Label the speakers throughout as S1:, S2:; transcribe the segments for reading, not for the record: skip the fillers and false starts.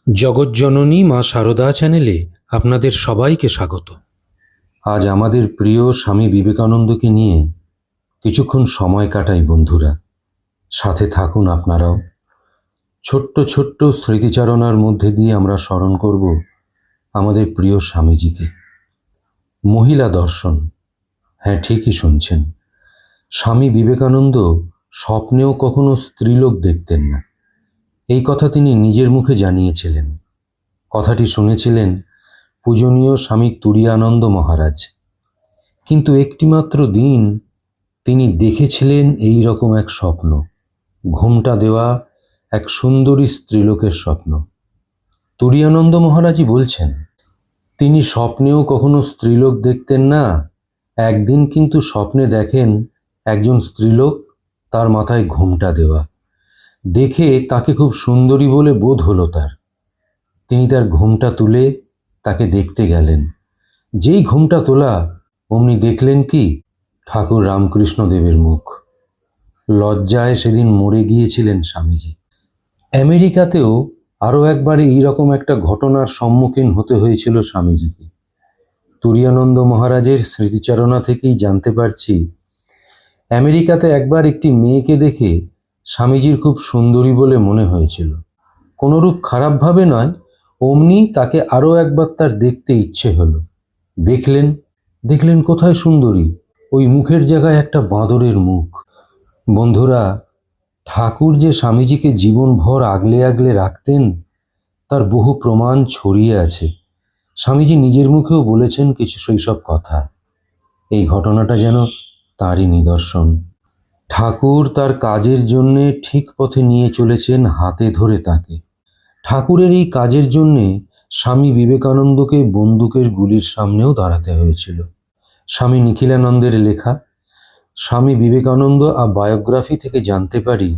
S1: জগৎজননী মা শারদা চ্যানেলে আপনাদের সবাইকে স্বাগত। আজ আমাদের প্রিয় স্বামী বিবেকানন্দকে নিয়ে কিছুক্ষণ সময় কাটাই বন্ধুরা। সাথে থাকুন আপনারাও। ছোট্ট ছোট্ট স্মৃতিচারণার মধ্যে দিয়ে আমরা স্মরণ করব আমাদের প্রিয় স্বামীজিকে। মহিলা দর্শন, হ্যাঁ ঠিকই শুনছেন। স্বামী বিবেকানন্দ স্বপ্নেও কখনো স্ত্রীলোক দেখতেন না, এই কথা তিনি নিজের মুখে জানিয়েছিলেন। কথাটি শুনেছিলেন পূজনীয় স্বামী তুরীয়ানন্দ মহারাজ। কিন্তু একটিমাত্র দিন তিনি দেখেছিলেন এই রকম এক স্বপ্ন, ঘোমটা দেওয়া এক সুন্দরী স্ত্রীলোকের স্বপ্ন। তুরীয়ানন্দ মহারাজই বলছেন তিনি স্বপ্নেও কখনো স্ত্রীলোক দেখতেন না। একদিন কিন্তু স্বপ্নে দেখেন একজন স্ত্রীলোক, তার মাথায় ঘোমটা দেওয়া। দেখে তাকে খুব সুন্দরী বলে বোধ হলো তার। তিনি তার ঘোমটা তুলে তাকে দেখতে গেলেন। যেই ঘোমটা তোলা, অমনি দেখলেন কি ঠাকুর রামকৃষ্ণদেবের মুখ। লজ্জায় সেদিন মরে গিয়েছিলেন স্বামীজি। আমেরিকাতেও আরও একবার এইরকম একটা ঘটনার সম্মুখীন হতে হয়েছিল স্বামীজিকে। তুরীয়ানন্দ মহারাজের স্মৃতিচারণা থেকেই জানতে পারছি, আমেরিকাতে একবার একটি মেয়েকে দেখে স্বামীজির খুব সুন্দরী বলে মনে হয়েছিল। কোনোরূপ খারাপভাবে নয়, অমনি তাকে আরও একবার তার দেখতে ইচ্ছে হলো। দেখলেন কোথায় সুন্দরী, ওই মুখের জায়গায় একটা বাঁদরের মুখ। বন্ধুরা, ঠাকুর যে স্বামীজিকে জীবনভর আগলে আগলে রাখতেন তার বহু প্রমাণ ছড়িয়ে আছে। স্বামীজি নিজের মুখেও বলেছেন কিছু সেইসব কথা। এই ঘটনাটা যেন তারই নিদর্শন। ঠাকুর তার কাজের জন্যে ঠিক পথে নিয়ে চলেছেন হাতে ধরে তাকে। ঠাকুরের এই কাজের জন্যে স্বামী বিবেকানন্দকে বন্দুকের গুলির সামনেও দাঁড়াতে হয়েছিল। স্বামী নিখিলানন্দের লেখা স্বামী বিবেকানন্দ বায়োগ্রাফি থেকে জানতে পারি,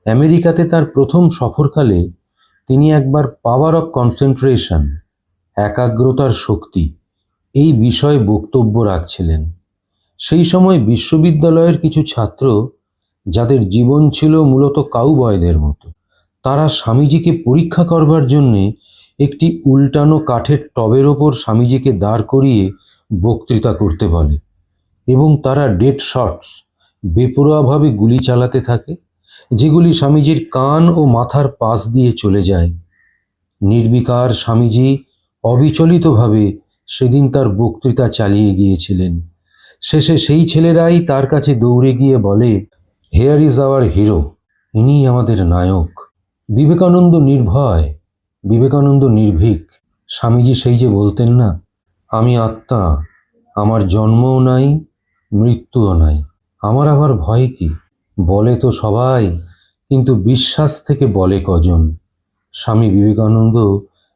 S1: আমেরিকাতে তার প্রথম সফরকালে তিনি একবার পাওয়ার অফ কনসেন্ট্রেশন, একাগ্রতার শক্তি, এই বিষয়ে বক্তব্য রাখছিলেন। সেই সময় বিশ্ববিদ্যালয়ের কিছু ছাত্র, যাদের জীবন ছিল মূলত কাউবয়দের মতো, তারা স্বামীজিকে পরীক্ষা করবার জন্যে একটি উল্টানো কাঠের টবের ওপর স্বামীজিকে দাঁড় করিয়ে বক্তৃতা করতে বলে এবং তারা ডেড শটস, বেপরোয়াভাবে গুলি চালাতে থাকে, যেগুলি স্বামীজির কান ও মাথার পাশ দিয়ে চলে যায়। নির্বিকার স্বামীজি অবিচলিতভাবে সেদিন তার বক্তৃতা চালিয়ে গিয়েছিলেন। শেষে সেই ছেলেরাই তার কাছে দৌড়ে গিয়ে বলে, হেয়ার ইজ আওয়ার হিরো, ইনিই আমাদের নায়ক। বিবেকানন্দ নির্ভয়, বিবেকানন্দ নির্ভীক। স্বামীজি সেই যে বলতেন না, আমি আত্মা, আমার জন্মও নাই, মৃত্যুও নাই, আমার আবার ভয় কি? বলে তো সবাই, কিন্তু বিশ্বাস থেকে বলে কজন? স্বামী বিবেকানন্দ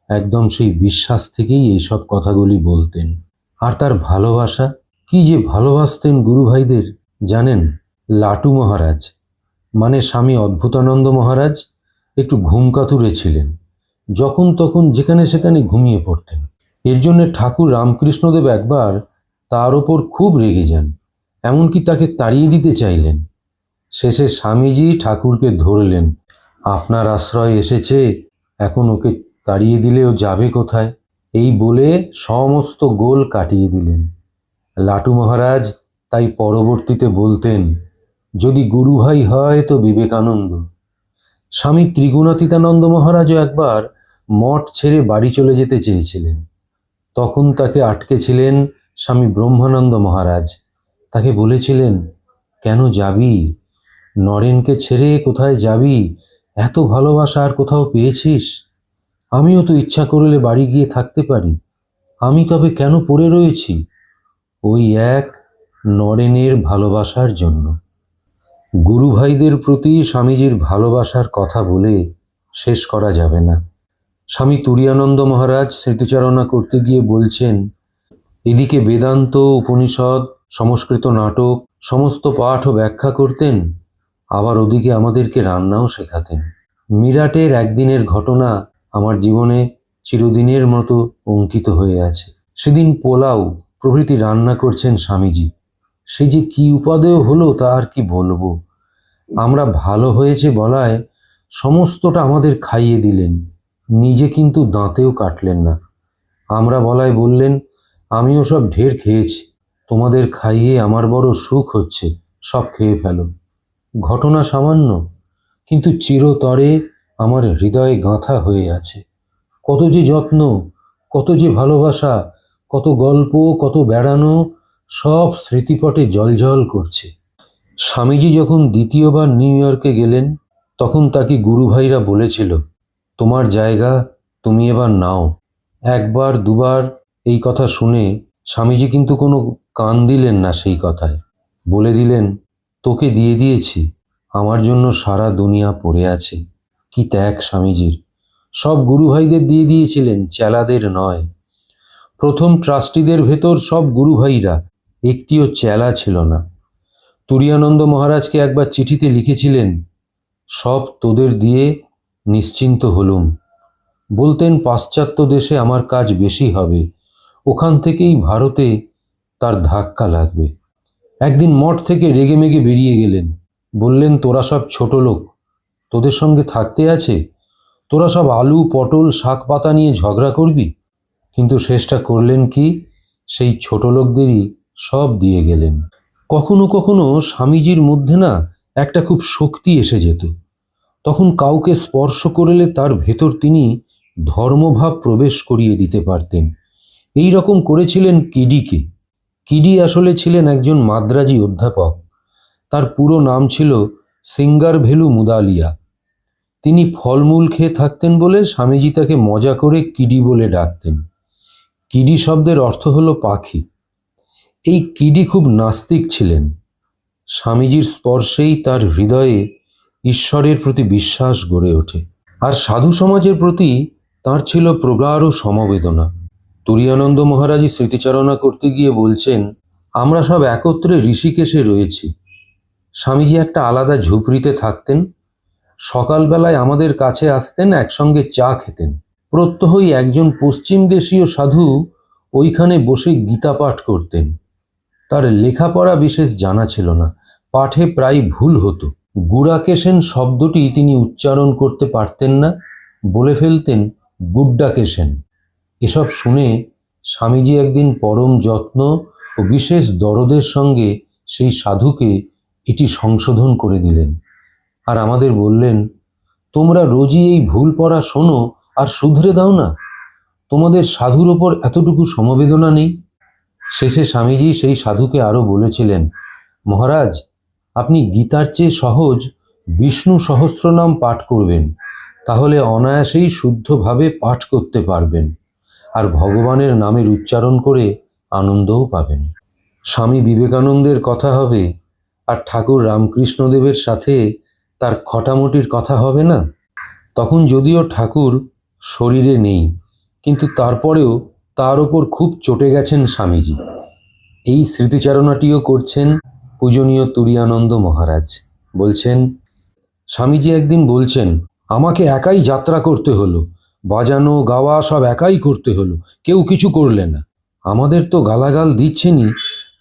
S1: একদম সেই বিশ্বাস থেকেই এইসব কথাগুলি বলতেন। আর তার ভালোবাসা, কি যে ভালোবাসতেন গুরু ভাইদের জানেন? লাটু মহারাজ মানে স্বামী অদ্ভুতানন্দ মহারাজ একটু ঘুমকাতুরে ছিলেন, যখন তখন যেখানে সেখানে ঘুমিয়ে পড়তেন। এর জন্য ঠাকুর রামকৃষ্ণদেব একবার তার ওপর খুব রেগে যান, এমনকি তাকে তাড়িয়ে দিতে চাইলেন। শেষে স্বামীজি ঠাকুরকে ধরলেন, আপনার আশ্রয় এসেছে, এখন ওকে তাড়িয়ে দিলেও যাবে কোথায়? এই বলে সমস্ত গোল কাটিয়ে দিলেন। লাটু মহারাজ তাই পরবর্তীতে বলতেন, যদি গুরুভাই হয় তো বিবেকানন্দ। স্বামী ত্রিগুণাতীতানন্দ মহারাজও একবার মঠ ছেড়ে বাড়ি চলে যেতে চেয়েছিলেন। তখন তাকে আটকেছিলেন স্বামী ব্রহ্মানন্দ মহারাজ। তাকে বলেছিলেন, কেন যাবি? নরেনকে ছেড়ে কোথায় যাবি? এত ভালোবাসা আর কোথাও পেয়েছিস? আমিও তো ইচ্ছা করলে বাড়ি গিয়ে থাকতে পারি, আমি তবে কেন পড়ে রয়েছি? ওই এক নরেনের ভালোবাসার জন্য। গুরু ভাইদের প্রতি স্বামীজির ভালোবাসার কথা বলে শেষ করা যাবে না। স্বামী তুরীয়ানন্দ মহারাজ স্মৃতিচারণা করতে গিয়ে বলছেন, এদিকে বেদান্ত, উপনিষদ, সংস্কৃত নাটক সমস্ত পাঠ ও ব্যাখ্যা করতেন, আবার ওদিকে আমাদেরকে রান্নাও শেখাতেন। মিরাটের একদিনের ঘটনা আমার জীবনে চিরদিনের মতো অঙ্কিত হয়ে আছে। সেদিন পোলাও প্রভৃতি রান্না করছেন স্বামীজি। সে যে কি উপাদেয় হলো তা আর কি বলবো। আমরা ভালো হয়েছে বলায় সমস্তটা আমাদের খাইয়ে দিলেন। নিজে কিন্তু দাঁতেও কাটলেন না। আমরা বলায় বললেন, আমিও সব ঢের খেয়েছি, তোমাদের খাইয়ে আমার বড় সুখ হচ্ছে, সব খেয়ে ফেলো। ঘটনা সামান্য, কিন্তু চিরতরে আমার হৃদয়ে গাঁথা হয়ে আছে। কত যে যত্ন, কত যে ভালোবাসা, কত গল্প, কত বেড়ানো, সব স্মৃতিপটে জলজল করছে। স্বামীজি যখন দ্বিতীয়বার নিউ ইয়র্কে গেলেন, তখন তাকে গুরুভাইরা বলেছিল, তোমার জায়গা তুমি এবার নাও। একবার দুবার এই কথা শুনে স্বামীজি কিন্তু কোনো কান দিলেন না সেই কথায়। বলে দিলেন, তোকে দিয়ে দিয়েছি, আমার জন্য সারা দুনিয়া পড়ে আছে। কি ত্যাগ স্বামীজির! সব গুরুভাইদের দিয়ে দিয়েছিলেন, চেলাদের নয়। প্রথম ট্রাস্টিদের ভেতর সব গুরুভাইরা, একটিও চেলা ছিল না। তুরীয়ানন্দ মহারাজকে একবার চিঠিতে লিখেছিলেন, সব তোদের দিয়ে নিশ্চিন্ত হলুম। বলতেন, পাশ্চাত্য দেশে আমার কাজ বেশি হবে, ওখান থেকেই ভারতে তার ধাক্কা লাগবে। একদিন মঠ থেকে রেগেমেগে বেরিয়ে গেলেন। বললেন, তোরা সব ছোট লোক, তোদের সঙ্গে থাকতে আছে, তোরা সব আলু পটল শাক পাতা নিয়ে ঝগড়া করবি। কিন্তু শেষটা করলেন কি, সেই ছোট লোকদেরই সব দিয়ে গেলেন। কখনো কখনো স্বামীজির মধ্যে না একটা খুব শক্তি এসে যেত। তখন কাউকে স্পর্শ করলে তার ভেতর তিনি ধর্মভাব প্রবেশ করিয়ে দিতে পারতেন। এই রকম করেছিলেন কিডিকে। কিডি আসলে ছিলেন একজন মাদ্রাজি অধ্যাপক। তার পুরো নাম ছিল সিঙ্গারভেলু মুদালিয়া। তিনি ফলমূল খেয়ে থাকতেন বলে স্বামীজি তাকে মজা করে কিডি বলে ডাকতেন। কিডি শব্দের অর্থ হলো পাখি। এই কিডি খুব নাস্তিক ছিলেন। স্বামীজির স্পর্শেই তার হৃদয়ে ঈশ্বরের প্রতি বিশ্বাস গড়ে ওঠে। আর সাধু সমাজের প্রতি তার ছিল প্রগাঢ় সমবেদনা। তুরীয়ানন্দ মহারাজই স্মৃতিচারণা করতে গিয়ে বলছেন, আমরা সব একত্রে ঋষিকেশে রয়েছি। স্বামীজি একটা আলাদা ঝুপড়িতে থাকতেন। সকালবেলায় আমাদের কাছে আসতেন, একসঙ্গে চা খেতেন। প্রত্যহই একজন পশ্চিম দেশীয় সাধু ওইখানে বসে গীতা পাঠ করতেন। তার লেখাপড়া বিশেষ জানা ছিল না, পাঠে প্রায় ভুল হতো। গুড়াকেশেন শব্দটি তিনি উচ্চারণ করতে পারতেন না, বলে ফেলতেন গুড্ডাকেশেন। এসব শুনে স্বামীজি একদিন পরম যত্ন ও বিশেষ দরদের সঙ্গে সেই সাধুকে এটি সংশোধন করে দিলেন। আর আমাদের বললেন, তোমরা রোজই এই ভুল পড়া শোনো আর শুধরে দাও না, তোমাদের সাধুর ওপর এতটুকু সমবেদনা নেই। শেষে স্বামীজি সেই সাধুকে আরও বলেছিলেন, মহারাজ, আপনি গীতার চেয়ে সহজ বিষ্ণু সহস্রনাম পাঠ করবেন, তাহলে অনায়াসেই শুদ্ধভাবে পাঠ করতে পারবেন আর ভগবানের নামের উচ্চারণ করে আনন্দও পাবেন। স্বামী বিবেকানন্দের কথা হবে আর ঠাকুর রামকৃষ্ণদেবের সাথে তার খটামটির কথা হবে না। তখন যদিও ঠাকুর শরীরে নেই, কিন্তু তারপরেও তার ওপর খুব চটে গেছেন স্বামীজি। এই স্মৃতিচারণাটিও করছেন পূজনীয় তুরীয়ানন্দ মহারাজ। বলছেন, স্বামীজি একদিন বলছেন, আমাকে একাই যাত্রা করতে হলো, বাজানো গাওয়া সব একাই করতে হলো, কেউ কিছু করলে না। আমাদের তো গালাগাল দিচ্ছেনই,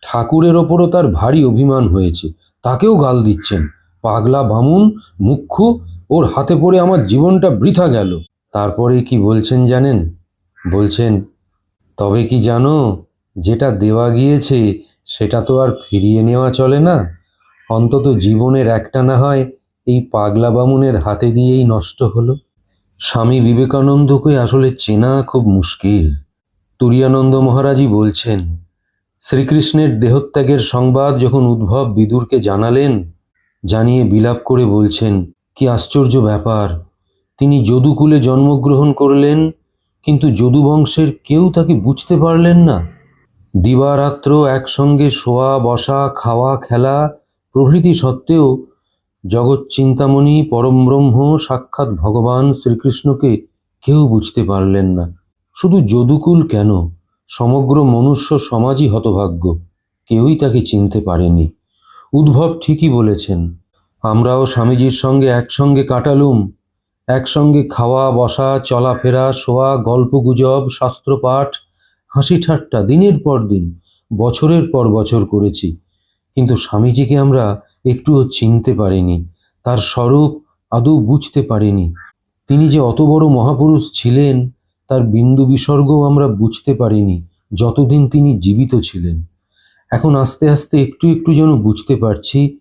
S1: ঠাকুরের ওপরও তার ভারী অভিমান হয়েছে, তাকেও গাল দিচ্ছেন। পাগলা বামুন, মুখ্যু, ওর হাতে পড়ে আমার জীবনটা বৃথা গেল। তারপরে কি বলছেন জানেন? বলছেন, তবে কি জানো, যেটা দেওয়া গিয়েছে সেটা তো আর ফিরিয়ে নেওয়া চলে না, অন্তত জীবনের একটা না হয় এই পাগলা বামুনের হাতে দিয়েই নষ্ট হলো। স্বামী বিবেকানন্দকে আসলে চেনা খুব মুশকিল। তুরীয়ানন্দ মহারাজই বলছেন, শ্রীকৃষ্ণের দেহত্যাগের সংবাদ যখন উদ্ভব বিদুরকে জানালেন, জানিয়ে বিলাপ করে বলছেন, কি আশ্চর্য ব্যাপার, তিনি যদুকুলে জন্মগ্রহণ করলেন, কিন্তু যদু বংশের কেউ তাকে বুঝতে পারলেন না। দিবারাত্র একসঙ্গে শোয়া বসা খাওয়া খেলা প্রভৃতি সত্ত্বেও জগৎ চিন্তামণি পরমব্রহ্ম সাক্ষাৎ ভগবান শ্রীকৃষ্ণকে কেউ বুঝতে পারলেন না। শুধু যদুকুল কেন, সমগ্র মনুষ্য সমাজই হতভাগ্য, কেউই তাকে চিনতে পারেনি। উদ্ভব ঠিকই বলেছেন, আমরাও স্বামীজির সঙ্গে একসঙ্গে কাটালুম, একসঙ্গে খাওয়া বসা চলাফেরা শোয়া গল্পগুজব শাস্ত্রপাঠ হাসি ঠাট্টা দিনের পর দিন বছরের পর বছর করেছি, কিন্তু স্বামীজিকে আমরা একটুও চিনতে পারিনি, তার স্বরূপ আদৌ বুঝতে পারিনি। তিনি যে অত বড় মহাপুরুষ ছিলেন তার বিন্দু বিসর্গও আমরা বুঝতে পারিনি যতদিন তিনি জীবিত ছিলেন। এখন আস্তে আস্তে একটু একটু যেন বুঝতে পারছি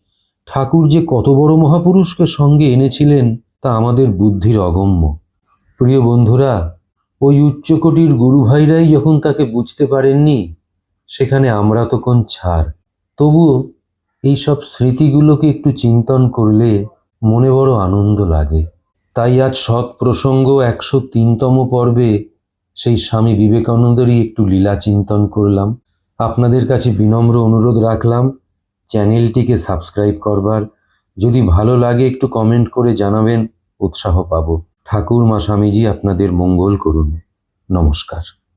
S1: ঠাকুর যে কত বড় মহাপুরুষকে সঙ্গে এনেছিলেন তা আমাদের বুদ্ধির অগম্য। প্রিয় বন্ধুরা, ওই উচ্চকোটির গুরু ভাইরাই যখন তাকে বুঝতে পারেননি, সেখানে আমরা তো কোন ছাড়। তবুও এইসব স্মৃতিগুলোকে একটু চিন্তন করলে মনে বড় আনন্দ লাগে। তাই আজ সৎ প্রসঙ্গ 103তম পর্বে সেই স্বামী বিবেকানন্দেরই একটু লীলা চিন্তন করলাম। আপনাদের কাছে বিনম্র অনুরোধ রাখলাম চ্যানেলটিকে সাবস্ক্রাইব করবার। যদি ভালো লাগে একটু কমেন্ট করে জানাবেন, উৎসাহ পাব। ঠাকুর মা স্বামীজি আপনাদের মঙ্গল করুন। নমস্কার।